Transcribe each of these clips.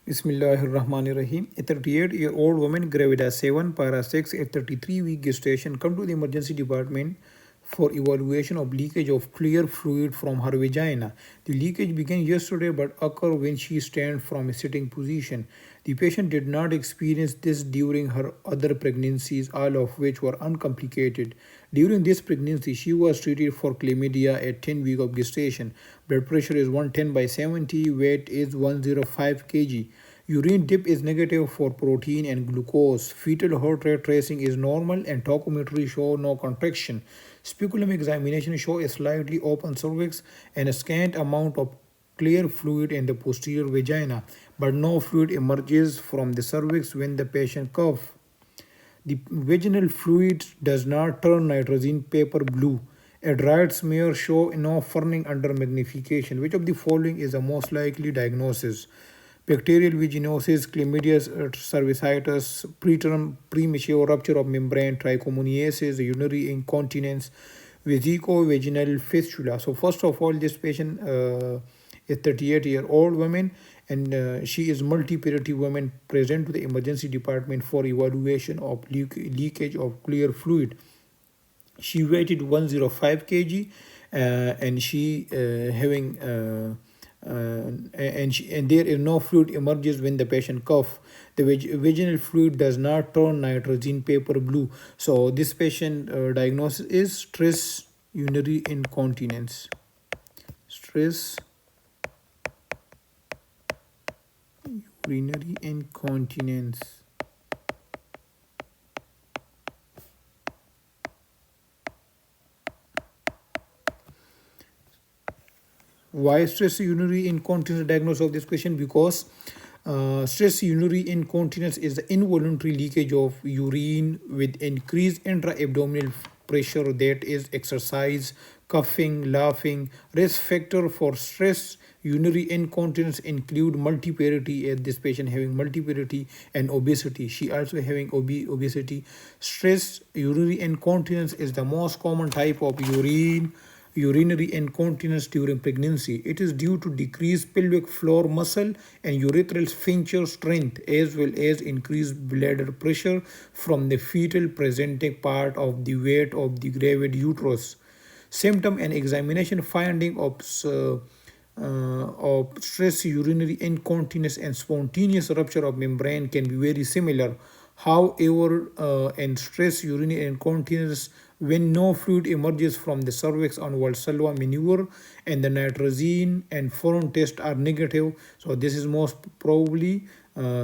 Bismillahirrahmanirrahim. A 38-year-old woman, gravid 7, para 6, at 33-week gestation, come to the emergency department for evaluation of leakage of clear fluid from her vagina. The leakage began yesterday but occurred when she stands from a sitting position. The patient did not experience this during her other pregnancies, all of which were uncomplicated. During this pregnancy, she was treated for chlamydia at 10 weeks of gestation. Blood pressure is 110/70, weight is 105 kg. Urine dip is negative for protein and glucose. Fetal heart rate tracing is normal and tochometry show no contraction. Speculum examination show a slightly open cervix and a scant amount of clear fluid in the posterior vagina, but no fluid emerges from the cervix when the patient coughs. The vaginal fluid does not turn nitrazine paper blue. A dried smear show no furning under magnification. Which of the following is the most likely diagnosis? Bacterial vaginosis, chlamydia cervicitis, preterm premature rupture of membrane, trichomoniasis, urinary incontinence, vesico-vaginal fistula. So first of all, this patient is 38-year-old woman, and she is multiparity woman present to the emergency department for evaluation of leakage of clear fluid. She weighted 105 kg, and she having and there is no fluid emerges when the patient cough. The vaginal fluid does not turn nitrazine paper blue. So this patient diagnosis is stress urinary incontinence. Stress urinary incontinence. Why stress urinary incontinence diagnosis of this question? Because stress urinary incontinence is the involuntary leakage of urine with increased intra-abdominal pressure, that is exercise, coughing, laughing. Risk factor for stress urinary incontinence include multiparity, as this patient having multiparity, and obesity. She also having obesity. Stress urinary incontinence is the most common type of urinary incontinence during pregnancy. It is due to decreased pelvic floor muscle and urethral sphincter strength, as well as increased bladder pressure from the fetal presenting part of the weight of the gravid uterus. Symptom and examination finding of stress urinary incontinence and spontaneous rupture of membrane can be very similar. However, in stress urinary incontinence, when no fluid emerges from the cervix on Valsalva maneuver and the nitrazine and furin tests are negative, so this is most probably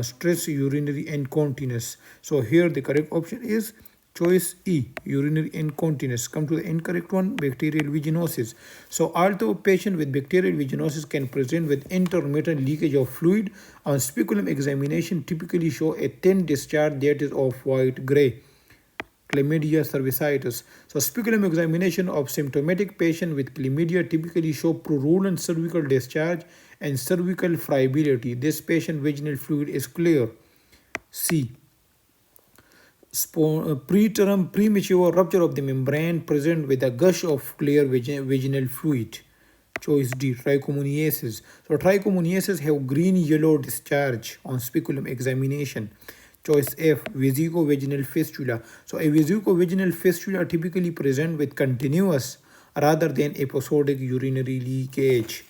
stress urinary incontinence. So here the correct option is choice E, urinary incontinence. Come to the incorrect one, bacterial vaginosis. So although a patient with bacterial vaginosis can present with intermittent leakage of fluid, on speculum examination typically show a thin discharge that is of white gray. Chlamydia cervicitis. So speculum examination of symptomatic patient with chlamydia typically show purulent cervical discharge and cervical friability. This patient vaginal fluid is clear. C. Preterm premature rupture of the membrane present with a gush of clear vaginal fluid. Choice D, trichomoniasis. So trichomoniasis have green-yellow discharge on speculum examination. Choice F, vesico-vaginal fistula. So a vesico-vaginal fistula typically present with continuous rather than episodic urinary leakage.